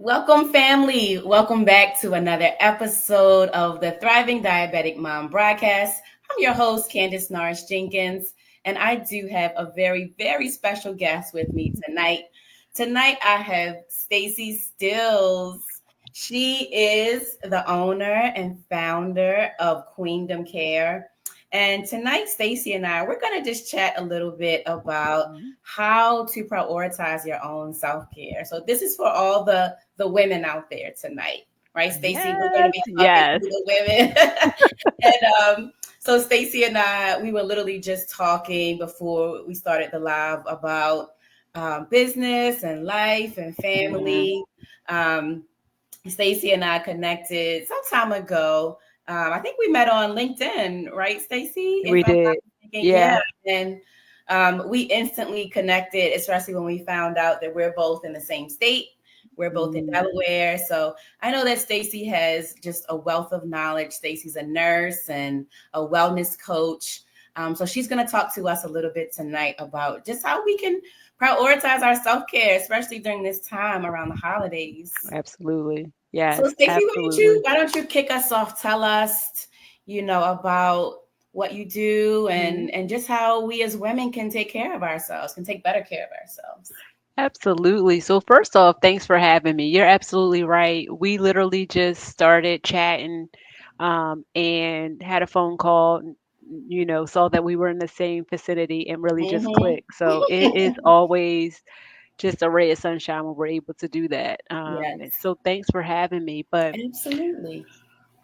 Welcome, family. Welcome back to another episode of the Thriving Diabetic Mom broadcast. I'm your host, Candace Norris Jenkins, and I do have a very, very special guest with me tonight. Tonight, I have Staci Stills. She is the owner and founder of Queendom Care. And tonight, Staci and I, we're going to just chat a little bit about Mhm. how to prioritize your own self-care. So this is for all the women out there tonight, right, Staci? We're going to Yes, be talking to yes. the women. So Staci and I, we were literally just talking before we started the live about business and life and hmm family. Um, Staci and I connected some time ago. I think we met on LinkedIn, right, Staci? If We I'm not did. mistaken, yeah. Yeah. And we instantly connected, especially when we found out that we're both in the same state. We're both in Mm. Delaware. So I know that Staci has just a wealth of knowledge. Staci's a nurse and a wellness coach. So she's going to talk to us a little bit tonight about just how we can prioritize our self-care, especially during this time around the holidays. Absolutely. So Yes, Stacey, absolutely. why don't you kick us off? Tell us, about what you do Mhm. and just how we as women can take care of ourselves, can take better care of ourselves. Absolutely. So first off, thanks for having me. You're absolutely right. We literally just started chatting and had a phone call, saw that we were in the same vicinity and really just Mm-hmm. clicked. So it is always just a ray of sunshine when we're able to do that. And Yes, so thanks for having me. But absolutely.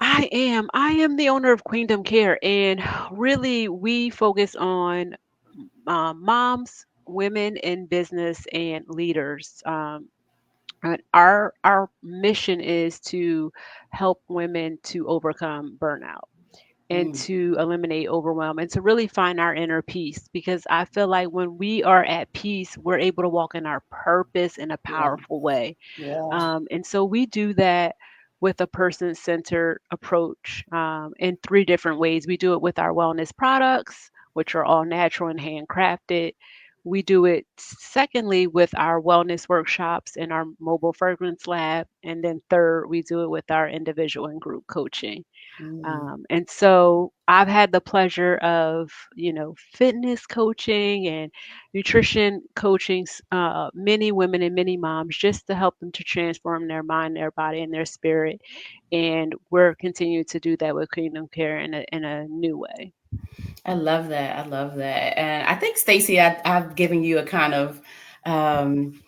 I am the owner of Queendom Care, and really we focus on moms, women in business, and leaders. And our mission is to help women to overcome burnout and Mm, to eliminate overwhelm and to really find our inner peace. Because I feel like when we are at peace, we're able to walk in our purpose in a yeah, powerful way. yeah. And so we do that with a person centered approach in three different ways. We do it with our wellness products, which are all natural and handcrafted. We do it, secondly, with our wellness workshops in our mobile fragrance lab. And then, third, we do it with our individual and group coaching. Mm, And so I've had the pleasure of, fitness coaching and nutrition coaching many women and many moms just to help them to transform their mind, their body, and their spirit. And we're continuing to do that with Kingdom Care in a new way. I love that. I love that. And I think Stacy, I've given you a kind of um,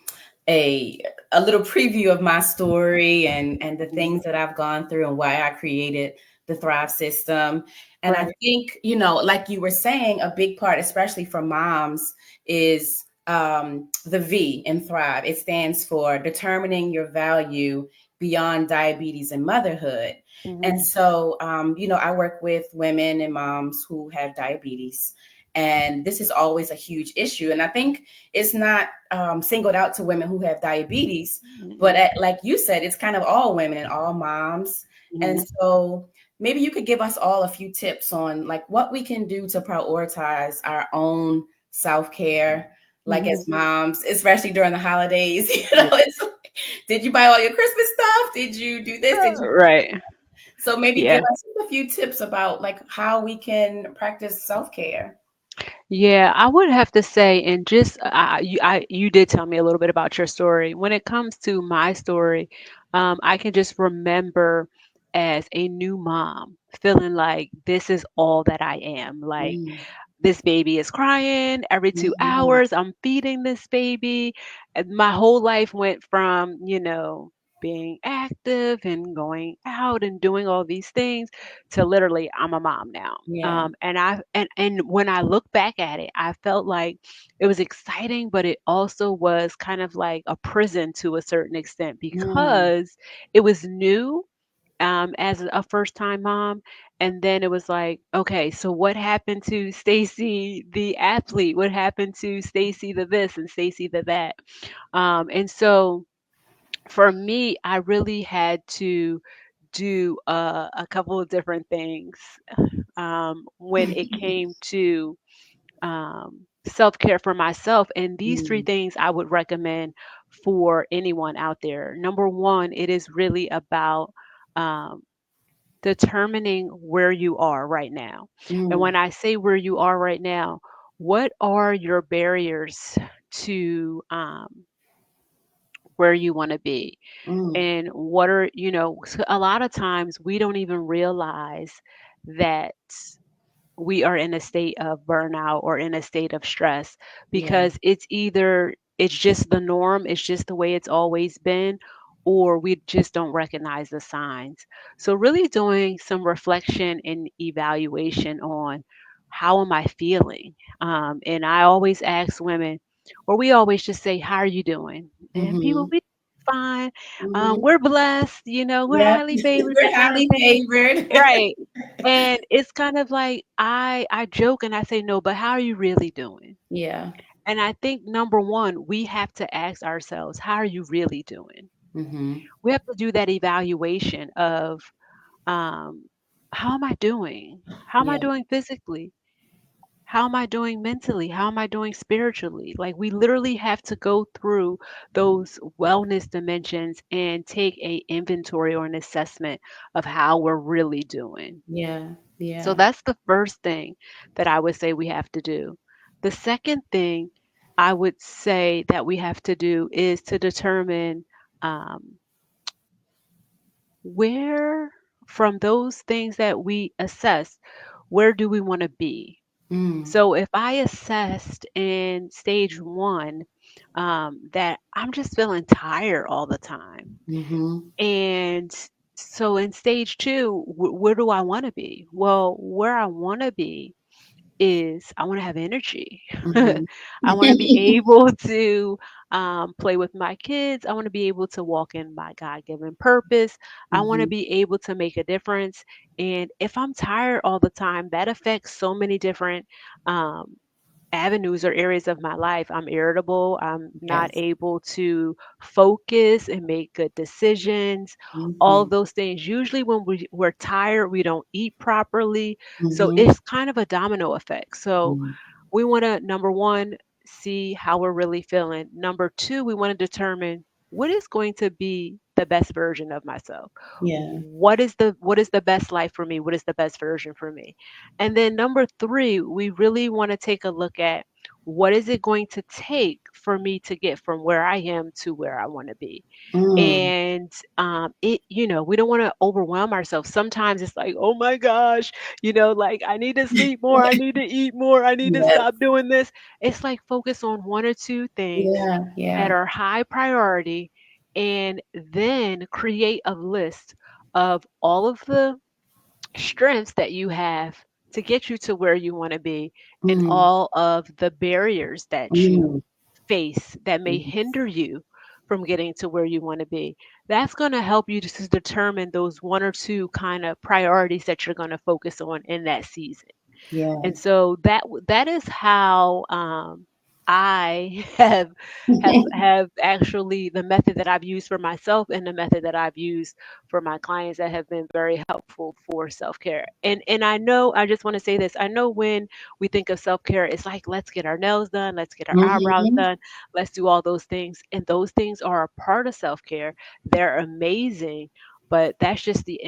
a a little preview of my story and the Mhm. things that I've gone through and why I created the Thrive system. And I Right. think, like you were saying, a big part, especially for moms, is the V in Thrive. It stands for determining your value beyond diabetes and motherhood. And hmm so, I work with women and moms who have diabetes. And this is always a huge issue. And I think it's not singled out to women who have diabetes, but like you said, it's kind of all women and all moms. And hmm so maybe you could give us all a few tips on like what we can do to prioritize our own self-care, like hmm as moms, especially during the holidays. Yeah. It's like, did you buy all your Christmas stuff? Did you do this? Did you do Right. that? So maybe Yeah. give us a few tips about like how we can practice self-care. Yeah, I would have to say, and just you did tell me a little bit about your story. When it comes to my story, I can just remember as a new mom feeling like this is all that I am. Like Mm, this baby is crying every two mhm. hours. I'm feeding this baby. And my whole life went from, being active and going out and doing all these things to literally I'm a mom now. Yeah. And when I look back at it, I felt like it was exciting, but it also was kind of like a prison to a certain extent Mm, because it was new as a first time mom. And then it was like, okay, so what happened to Stacy the athlete? What happened to Stacy the this and Stacy the that? And so for me, I really had to do a couple of different things when it came to self care for myself. And these three mm, things I would recommend for anyone out there. Number one, it is really about um, determining where you are right now. And Mm, when I say where you are right now, what are your barriers to where you want to be? mm, And what are, a lot of times we don't even realize that we are in a state of burnout or in a state of stress yeah. because it's just the norm, it's just the way it's always been, or we just don't recognize the signs. So really doing some reflection and evaluation on how am I feeling. And I always ask women, or we always just say, how are you doing? And people, Mm-hmm. we fine. Mm-hmm. We're blessed, we're Yep. highly favored, We're that kind of highly thing. favored. Right. And it's kind of like I joke and I say, no, but how are you really doing? Yeah. And I think number one, we have to ask ourselves, how are you really doing? Mm-hmm. We have to do that evaluation of um, how am I doing? How am I Yeah. doing physically? How am I doing mentally? How am I doing spiritually? Like we literally have to go through those wellness dimensions and take a inventory or an assessment of how we're really doing. Yeah. So Yeah. that's the first thing that I would say we have to do. The second thing I would say that we have to do is to determine um, where, from those things that we assess, where do we want to be? Mm. So if I assessed in stage one that I'm just feeling tired all the time, Mm-hmm. and so in stage two, where do I want to be? Well, where I want to be is I want to have energy. Mm-hmm. I want to be able to play with my kids. I want to be able to walk in my God given purpose. I want to Mm-hmm. be able to make a difference. And if I'm tired all the time, that affects so many different um, avenues or areas of my life. I'm irritable. I'm not Yes. able to focus and make good decisions. All Mm-hmm. of those things. Usually, when we're tired, we don't eat properly. So Mm-hmm. it's kind of a domino effect. So we want to, number one, see how we're really feeling. Number two, we want to determine what is going to be the best version of myself. Yeah. What is the best life for me? What is the best version for me? And then number three, we really want to take a look at what is it going to take for me to get from where I am to where I want to be. Mm. And we don't want to overwhelm ourselves. Sometimes it's like, oh my gosh, like I need to sleep more, I need to eat more, I need to Yes. stop doing this. It's like focus on one or two things Yeah. that Yeah. are high priority, and then create a list of all of the strengths that you have to get you to where you want to be, and Mm. all of the barriers that you Mm. face that may Yes. hinder you from getting to where you want to be. That's going to help you to determine those one or two kind of priorities that you're going to focus on in that season. And Yes. so that is how I have actually the method that I've used for myself and the method that I've used for my clients that have been very helpful for self-care. And I know, I just want to say this. I know when we think of self-care, it's like let's get our nails done, let's get our eyebrows Mm-hmm. done, let's do all those things. And those things are a part of self-care. They're amazing, but that's just the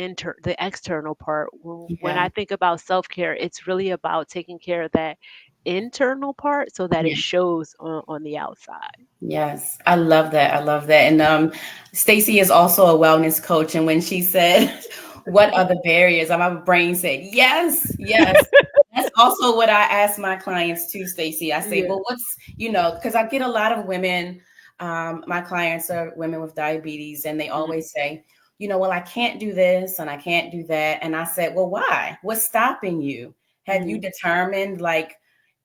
external part. When Yeah. I think about self-care, it's really about taking care of that internal part so that it Yeah. shows on the outside. Yes, I love that. I love that. And Stacy is also a wellness coach. And when she said, "What are the barriers?" my brain said, "Yes, yes." That's also what I ask my clients too, Stacy. I say, Yeah. "Well, what's because I get a lot of women. My clients are women with diabetes, and they Mm, always say, well, I can't do this and I can't do that." And I said, "Well, why? What's stopping you? Have you mm, determined like?"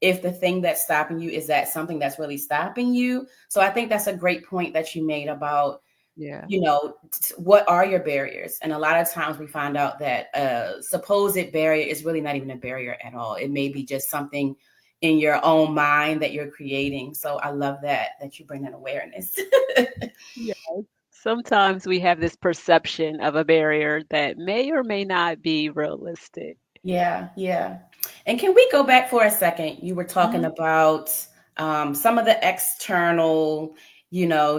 If the thing that's stopping you is that something that's really stopping you. So I think that's a great point that you made about, yeah. what are your barriers? And a lot of times we find out that a supposed barrier is really not even a barrier at all. It may be just something in your own mind that you're creating. So I love that you bring that awareness. Yeah. Sometimes we have this perception of a barrier that may or may not be realistic. Yeah, yeah. And can we go back for a second? You were talking Hmm. about some of the external,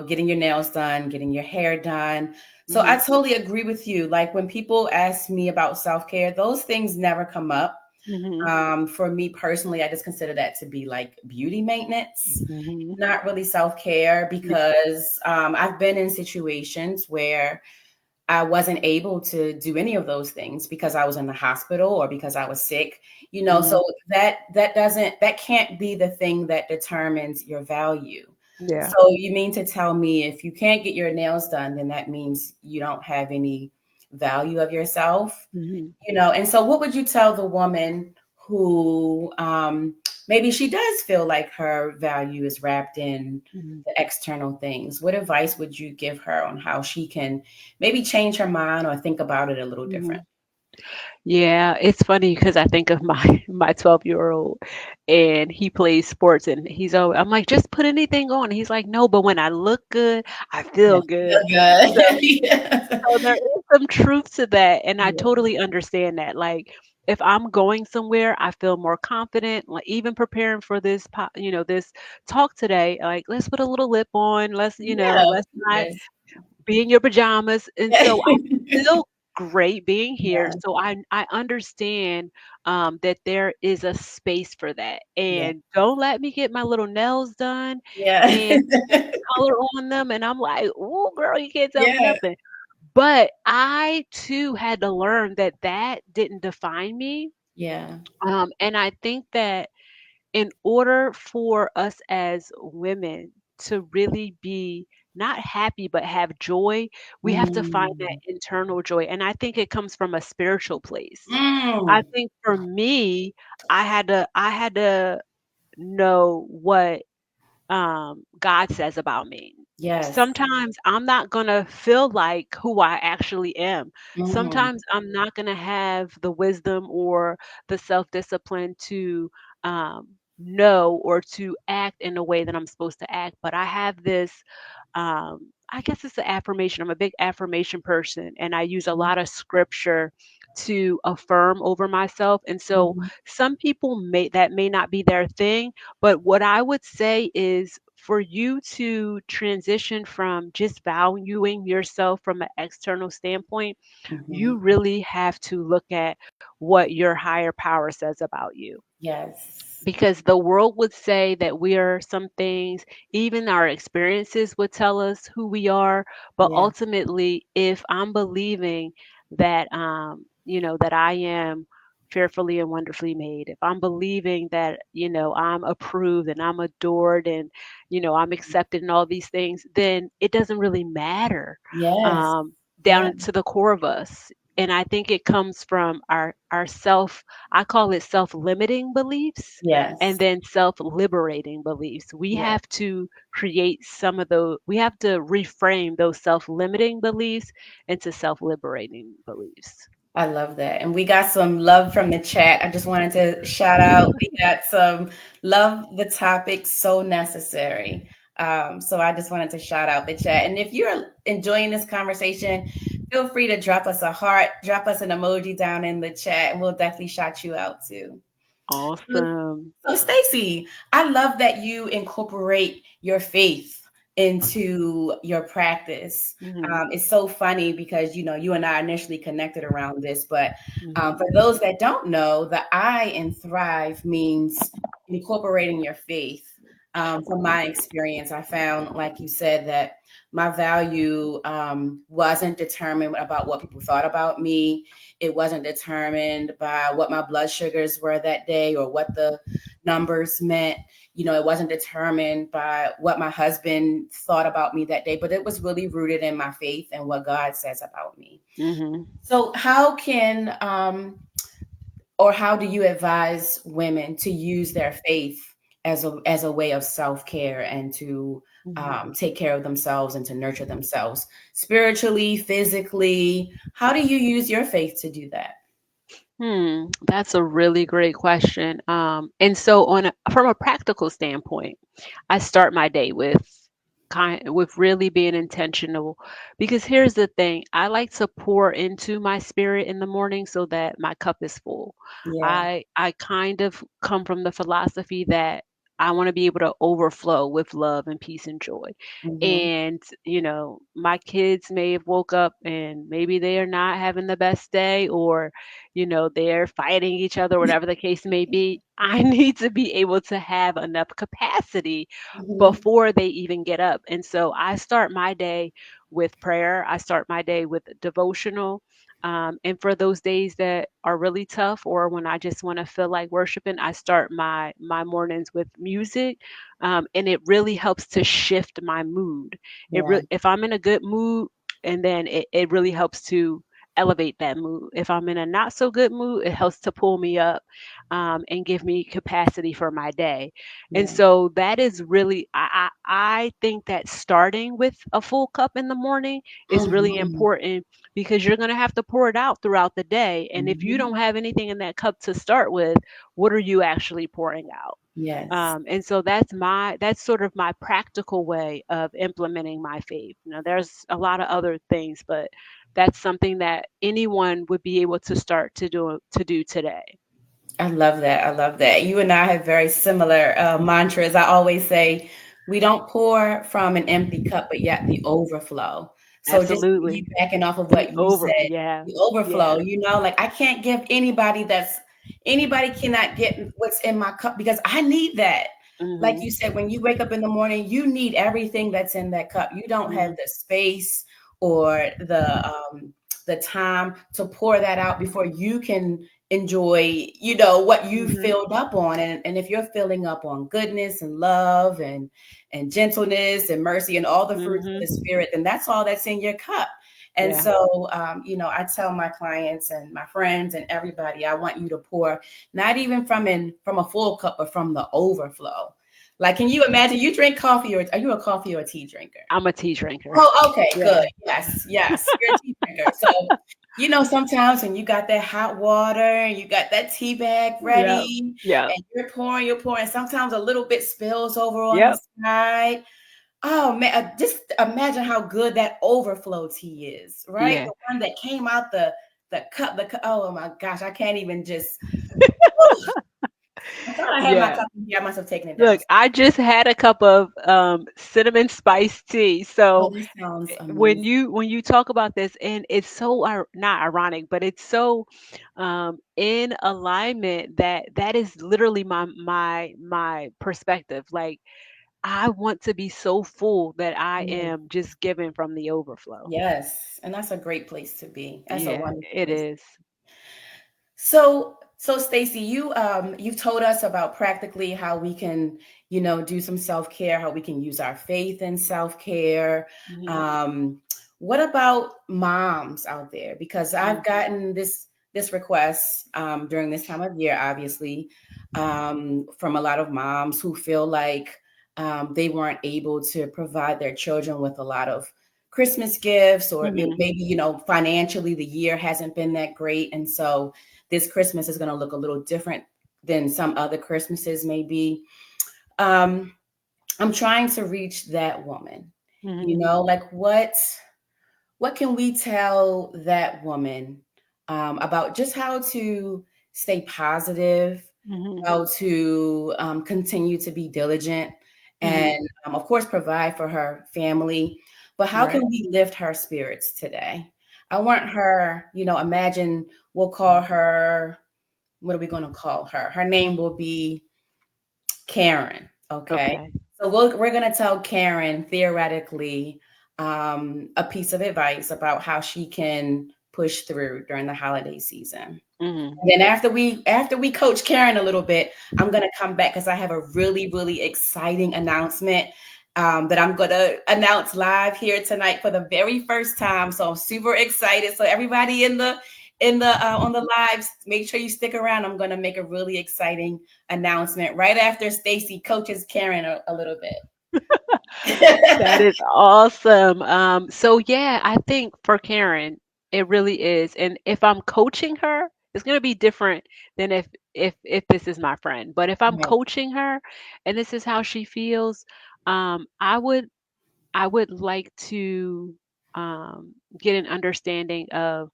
getting your nails done, getting your hair done. So I Mhm. totally agree with you. Like when people ask me about self care, those things never come up. Mhm. For me personally, I just consider that to be like beauty maintenance, Mhm. not really self care, Yeah. because I've been in situations where I wasn't able to do any of those things because I was in the hospital or because I was sick, Mhm. so that can't be the thing that determines your value. Yeah. So you mean to tell me if you can't get your nails done, then that means you don't have any value of yourself? Mhm. And so what would you tell the woman who maybe she does feel like her value is wrapped in Mhm. the external things? What advice would you give her on how she can maybe change her mind or think about it a little different? Mhm. Yeah, it's funny because I think of my my 12-year-old, and he plays sports, and I'm like, just put anything on. He's like, no, but when I look good, I Yeah, feel good. feel good. So Yeah. so there is some truth to that, and I Yeah. totally understand that. Like, if I'm going somewhere, I feel more confident. Like, even preparing for this talk today, like, let's put a little lip on. Yeah, of Let's not course. be in your pajamas. And so I feel great being here. Yeah, So I understand that there is a space for that. yeah, And don't let me get my little nails done yeah. and color on them. And I'm like, oh, girl, you can't tell me Yeah, nothing. But I too had to learn that that didn't define me. yeah. And I think that in order for us as women to really be not happy but have joy, we have to find that Mm. internal joy. And I think it comes from a spiritual place. I Mm. think for me, I had to know what God says about me. Yes. Sometimes I'm not going to feel like who I actually am. Mhm. Sometimes I'm not going to have the wisdom or the self discipline to know or to act in a way that I'm supposed to act. But I have this I guess it's an affirmation. I'm a big affirmation person, and I use a lot of scripture to affirm over myself. And so Mhm. some people may not be their thing, but what I would say is for you to transition from just valuing yourself from an external standpoint, you Mhm. really have to look at what your higher power says about you, Yes. because the world would say that we are some things, even our experiences would tell us who we are. But Yeah. ultimately, if I'm believing that that I am fearfully and wonderfully made, if I'm believing that I'm approved and I'm adored and I'm accepted and all these things, then it doesn't really matter Yes. um, down Yeah. into the core of us. And I think it comes from our self, I call it self-limiting beliefs, and Yes. then self-liberating beliefs. We Yeah. have to create some of those, we have to reframe those self-limiting beliefs into self-liberating beliefs. I love that. And we got some love from the chat. I just wanted to shout out. We got some love the topic so necessary. So I just wanted to shout out the chat. And if you're enjoying this conversation, feel free to drop us a heart, drop us an emoji down in the chat, and we'll definitely shout you out too. So, Awesome. so Stacy, I love that you incorporate your faith into your practice. Hmm. It's so funny because you and I initially connected around this, but Hmm. for those that don't know, the I in Thrive means incorporating your faith. From my experience, I found, like you said, that my value wasn't determined about what people thought about me. It wasn't determined by what my blood sugars were that day or what the numbers meant. It wasn't determined by what my husband thought about me that day, but it was really rooted in my faith and what God says about me. Hmm. So, how can or how do you advise women to use their faith as a way of self-care and to Hmm. take care of themselves and to nurture themselves spiritually, physically? How do you use your faith to do that? That's a really great question. And so from a practical standpoint, I start my day with really being intentional, because here's the thing, I like to pour into my spirit in the morning so that my cup is full. Yeah. I kind of come from the philosophy that I want to be able to overflow with love and peace and joy. Hmm. And, my kids may have woke up and maybe they are not having the best day, or, they're fighting each other, whatever the case may be. I need to be able to have enough capacity Hmm. before they even get up. And so I start my day with prayer. I start my day with devotional. And for those days that are really tough, or when I just want to feel like worshiping, I start my mornings with music, and it really helps to shift my mood. Yeah. If I'm in a good mood, and then it really helps to elevate that mood. If I'm in a not so good mood, it helps to pull me up, and give me capacity for my day. And Yeah. so that is really, I think that starting with a full cup in the morning is really Hmm. important, because you're going to have to pour it out throughout the day. And if you Hmm. don't have anything in that cup to start with, what are you actually pouring out? Yes. And so that's sort of my practical way of implementing my faith. There's a lot of other things, but that's something that anyone would be able to start to do today. I love that. I love that. You and I have very similar mantras. I always say, we don't pour from an empty cup, but yet the overflow. So just Absolutely. piggybacking off of The what you over, said, yeah, the overflow, yeah. like I can't give anybody cannot get what's in my cup because I need that. Like Mhm. you said, when you wake up in the morning, you need everything that's in that cup. You don't have Mhm. the space or the time to pour that out before you can enjoy what you Mhm. filled up on, and if you're filling up on goodness and love and gentleness and mercy and all the fruits of Mhm. the spirit, then that's all that's in your cup. And Yeah. so I tell my clients and my friends and everybody, I want you to pour not even from a full cup, but from the overflow. Like, can you imagine you drink coffee, or are you a coffee or tea drinker? I'm a tea drinker. Oh, okay, good. Yeah. Yes, yes. You're a tea drinker. So, sometimes when you got that hot water and you got that tea bag Yeah. ready Yeah. and you're pouring, sometimes a little bit spills over on the Yep. side. Oh man, just imagine how good that overflow tea is, right? Yeah. The one that came out the cup. Oh my gosh, I can't even just. I thought I had my Yeah. cup here. I must have taken it down. Look, I just had a cup of cinnamon spice tea. Oh, So this sounds when amazing. you talk about this, and it's so not ironic, but it's so in alignment, that is literally my perspective. Like, I want to be so full that I Yeah. am just giving from the overflow. Yes, and that's a great place to be. That's a Yeah, wonderful it place. is. So Stacy, you've told us about practically how we can, do some self-care, how we can use our faith in self-care. Mhm. Um, what about moms out there? Because I've Mhm. gotten this request during this time of year, obviously, from a lot of moms who feel like they weren't able to provide their children with a lot of Christmas gifts, or Mhm. maybe, financially the year hasn't been that great, and so this Christmas is going to look a little different than some other Christmases maybe. Um, I'm trying to reach that woman. Mhm. Like what can we tell that woman about just how to stay positive, Mhm. how to continue to be diligent, Mhm. and of course provide for her family. But how can Right. we lift her spirits today? I want her, imagine we'll call her, what are we going to call her? Her name will be Karen. Okay. Okay. So we're going to tell Karen theoretically a piece of advice about how she can push through during the holiday season. Mhm. And then after we coach Karen a little bit, I'm gonna come back because I have a really, really exciting announcement that I'm gonna announce live here tonight for the very first time. So I'm super excited. So everybody in the on the lives, make sure you stick around. I'm gonna make a really exciting announcement right after Stacy coaches Karen a little That bit. is awesome. So yeah, I think for Karen, it really is. And if I'm coaching her, it's gonna be different than if this is my friend. But if I'm Right. coaching her and this is how she feels, I would like to get an understanding of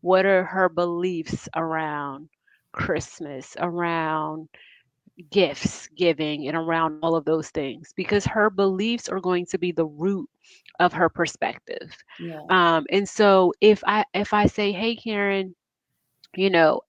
what are her beliefs around Christmas, around gifts giving and around all of those things, because her beliefs are going to be the root of her perspective. Yeah. And so if I say, hey Karen,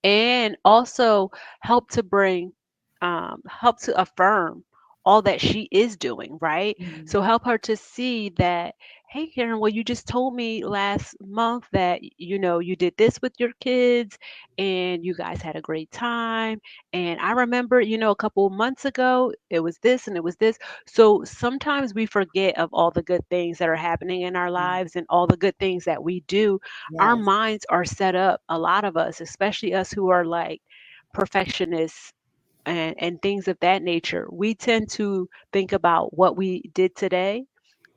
and also help to bring, help to affirm all that she is doing, right? Mhm. So help her to see that, hey, Karen, well, you just told me last month that, you did this with your kids and you guys had a great time. And I remember, a couple of months ago, it was this and it was this. So sometimes we forget of all the good things that are happening in our Yeah. lives and all the good things that we do. Our Yes. minds are set up, a lot of us, especially us who are like perfectionists and things of that nature. We tend to think about what we did today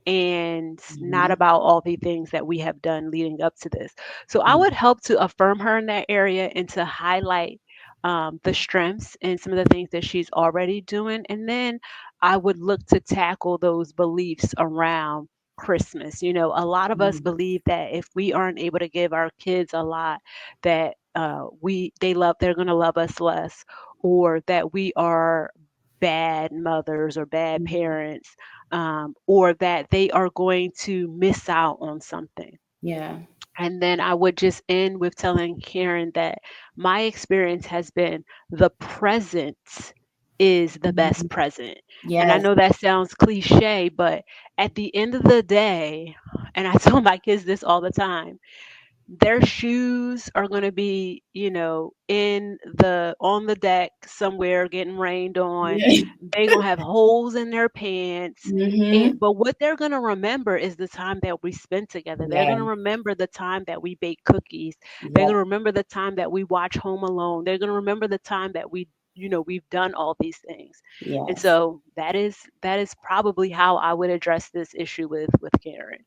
and not Mhm. about all the things that we have done leading up to this. So I Yeah. would help to affirm her in that area and to highlight the strengths and some of the things that she's already doing. And then I would look to tackle those beliefs around Christmas. A lot of us Mhm. believe that if we aren't able to give our kids a lot, that they're going to love us less, or that we are bad mothers or bad Mhm. parents, or that they are going to miss out on something. Yeah. And then I would just end with telling Karen that my experience has been the present is the best Mhm. present. And I Yes. know that sounds cliche, but at the end of the day, and I tell my kids this all the time, their shoes are going to be, in the on the deck somewhere getting rained on. Yeah. They're going to have holes in their pants. Mhm. But what they're going to remember is the time that we spent together. They're Yeah. going to remember the time that we bake cookies. They're Yep. going to remember the time that we watch Home Alone. They're going to remember the time that we've done all these things. And Yes. so that is probably how I would address this issue with Karen.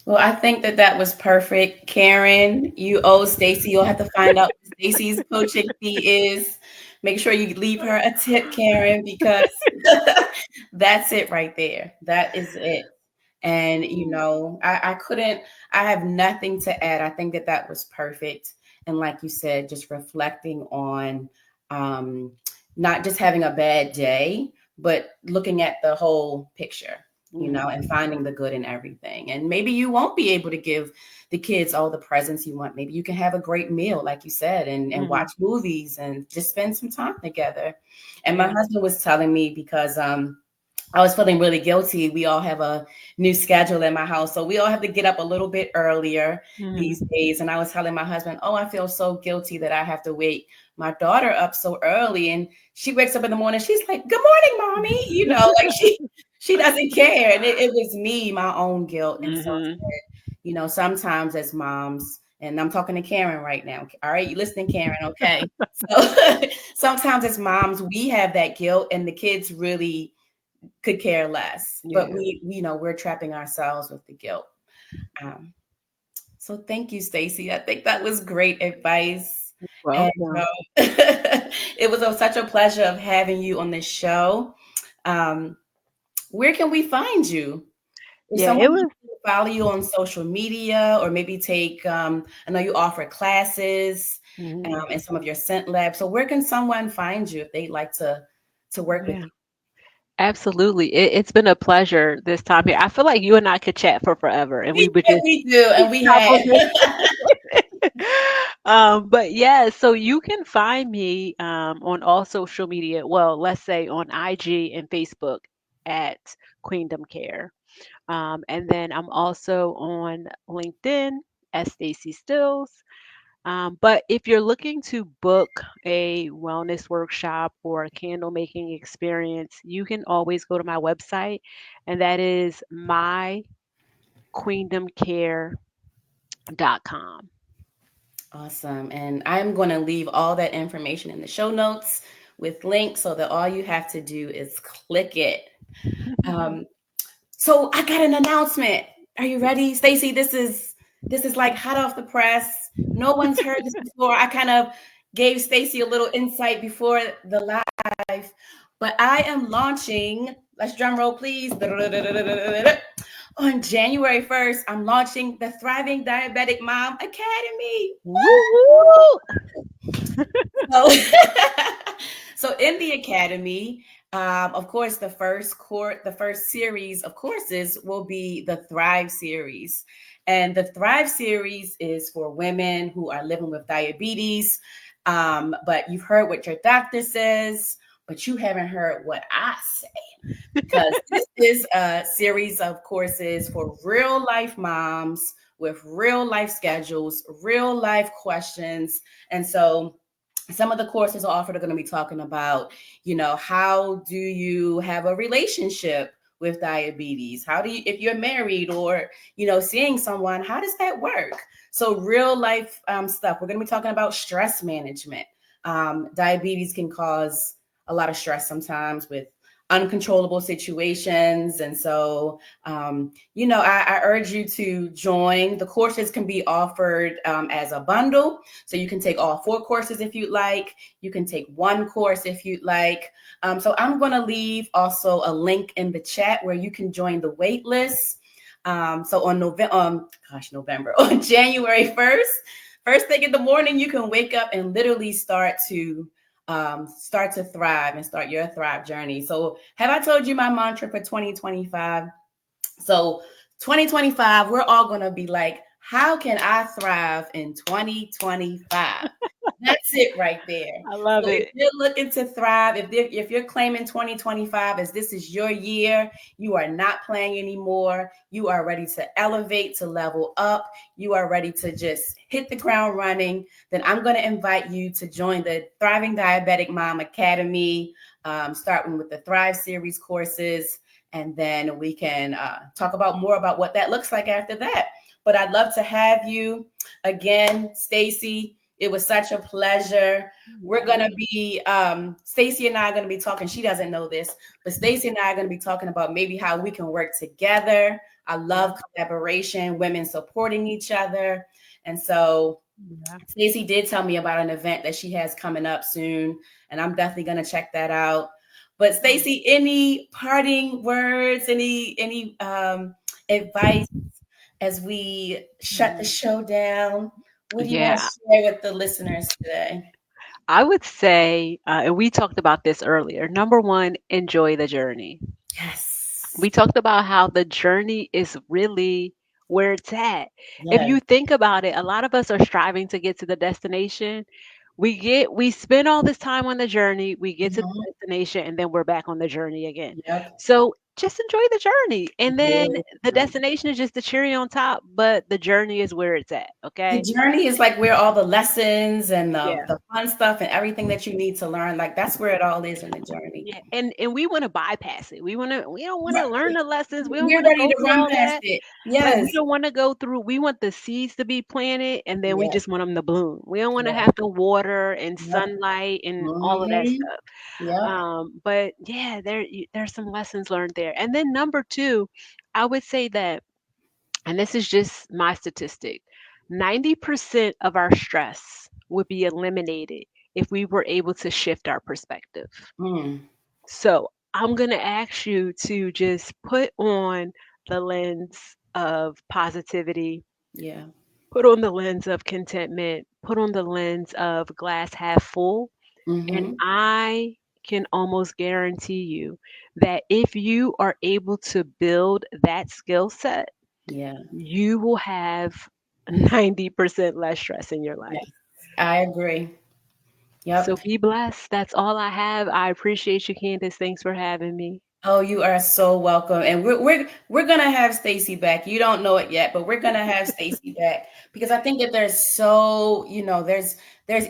Well, I think that that was perfect, Karen. You owe Stacy. You'll have to find out what Stacy's coaching fee is. Make sure you leave her a tip, Karen, because that's it right there. That is it. And I couldn't. I have nothing to add. I think that that was perfect. And like you said, just reflecting on um, not just having a bad day, but looking at the whole picture, and Hmm. finding the good in everything. And maybe you won't be able to give the kids all the presents you want. Maybe you can have a great meal, like you said, and Hmm. watch movies and just spend some time together. And my Yeah. husband was telling me because I was feeling really guilty. We all have a new schedule in my house. So we all have to get up a little bit earlier these Hmm. days. And I was telling my husband, oh, I feel so guilty that I have to wake my daughter up so early. And she wakes up in the morning. She's like, good morning, mommy. Like she doesn't care. And it was me, my own guilt. And so, Hmm. sometimes as moms, and I'm talking to Karen right now. All right, you listening, Karen? Okay. So sometimes as moms, we have that guilt, and the kids really could care less. But Yeah. we're trapping ourselves with the guilt. Um, so thank you, Stacy. I think that was great advice. And Welcome. it was such a pleasure of having you on this show. Um, where can we find you? If Yeah, someone it was. wants to follow you on social media, or maybe take, I know you offer classes Mhm. and some of your scent labs. So where can someone find you if they'd like to work with Yeah, you? absolutely. It's been a pleasure this time here. I feel like you and I could chat for forever, and we would just We do, and keep we have. conversation. But yeah, so you can find me on all social media. Well, let's say on IG and Facebook at Queendom Care. And then I'm also on LinkedIn as Staci Stills. But if you're looking to book a wellness workshop or a candle making experience, you can always go to my website, and that is myqueendomcare.com. Awesome. And I'm going to leave all that information in the show notes with links so that all you have to do is click it. Um, so I got an announcement. Are you ready, Stacy? This is like hot off the press. No one's heard this before. I kind of gave Stacy a little insight before the live, but I am launching. Let's drum roll, please. On January 1st, I'm launching the Thriving Diabetic Mom Academy. Woo! So, so in the academy, of course, the first series of courses will be the Thrive series, and the Thrive series is for women who are living with diabetes. But you've heard what your doctor says, but you haven't heard what I say, because this is a series of courses for real life moms with real life schedules, real life questions, and so some of the courses offered are going to be talking about, how do you have a relationship with diabetes? How do you, if you're married or, seeing someone, how does that work? So real life stuff. We're going to be talking about stress management. Diabetes can cause a lot of stress sometimes with uncontrollable situations. And so, I urge you to join. The courses can be offered as a bundle. So you can take all 4 courses if you'd like. You can take one course if you'd like. So I'm going to leave also a link in the chat where you can join the wait list. So on November, on January 1st, first thing in the morning, you can wake up and literally start to thrive and start your thrive journey. So have I told you my mantra for 2025? So 2025, we're all going to be like, how can I thrive in 2025? That's it right there. I love So if it. you're looking to thrive, if you're claiming 2025 as this is your year, you are not playing anymore. You are ready to elevate, to level up. You are ready to just hit the ground running. Then I'm going to invite you to join the Thriving Diabetic Mom Academy, starting with the Thrive series courses. And then we can talk about more about what that looks like after that. But I'd love to have you again, Staci. It was such a pleasure. We're going to be, Staci and I are going to be talking. She doesn't know this, but Staci and I are going to be talking about maybe how we can work together. I love collaboration, women supporting each other. And so Yeah. Staci did tell me about an event that she has coming up soon, and I'm definitely going to check that out. But Staci, any parting words, any advice as we shut the show down? What do you want to Yeah. share with the listeners today? I would say, and we talked about this earlier. Number one, enjoy the journey. Yes. We talked about how the journey is really where it's at. If Yes. you think about it, a lot of us are striving to get to the destination. We spend all this time on the journey, we get to the Mhm. destination, and then we're back on the journey again. Yep. So just enjoy the journey. And then Very the true. destination is just the cherry on top, but the journey is where it's at. The Okay. journey is like where all the lessons and the, Yeah. the fun stuff and everything that you need to learn, like that's where it all is in the journey. Yeah. And we want to bypass it. We don't want to learn Right. the lessons. We don't We're want to ready go to through run all past that. it. Like, we Yes. don't want to go through, we want the seeds to be planted and then we Yes. just want them to bloom. We don't want to Yes. have to water and Yep. sunlight and all of that Mhm. stuff. Yep. But yeah, there's some lessons learned there. And then number two, I would say that, and this is just my statistic, 90% of our stress would be eliminated if we were able to shift our perspective. Mm. So I'm going to ask you to just put on the lens of positivity, Yeah. put on the lens of contentment, put on the lens of glass half full. And Mhm. I can almost guarantee you that if you are able to build that skill set, Yeah. you will have 90% less stress in your life. Yes. I agree. So Yep. be blessed. That's all I have. I appreciate you, Candace. Thanks for having me. Oh, you are so welcome. And we're gonna have Staci back. You don't know it yet, but we're gonna have Staci back because I think that there's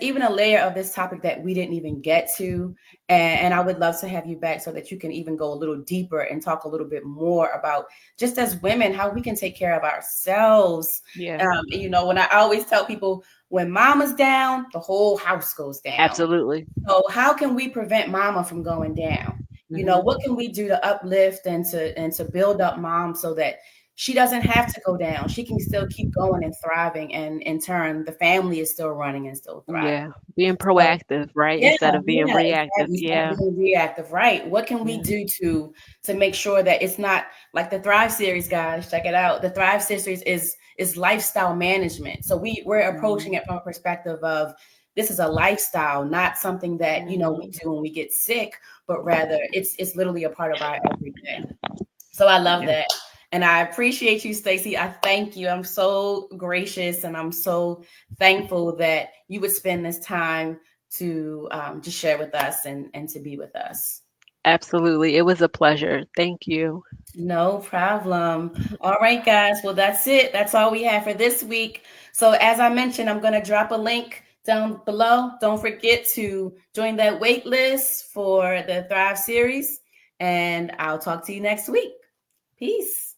even a layer of this topic that we didn't even get to. And I would love to have you back so that you can even go a little deeper and talk a little bit more about just as women, how we can take care of ourselves. Yeah, When I always tell people when mama's down, the whole house goes down. absolutely. So how can we prevent mama from going down? Hmm. What can we do to uplift and to build up mom so that she doesn't have to go down. She can still keep going and thriving, and in turn, the family is still running and still thriving. Yeah, being So proactive, right? yeah, Instead of being yeah, reactive. exactly. Instead of Yeah, being reactive, right? What can we yeah, do to make sure that it's not like the Thrive series, guys? Check it out. The Thrive series is lifestyle management. So we're approaching mhm, it from a perspective of this is a lifestyle, not something that, you know, we do when we get sick, but rather it's literally a part of our everyday. So I love Yeah. that. And I appreciate you, Staci. I thank you. I'm so gracious and I'm so thankful that you would spend this time to just share with us and to be with us. Absolutely. It was a pleasure. Thank you. No problem. All right, guys. Well, that's it. That's all we have for this week. So, as I mentioned, I'm going to drop a link down below. Don't forget to join that wait list for the Thrive series. And I'll talk to you next week. Peace.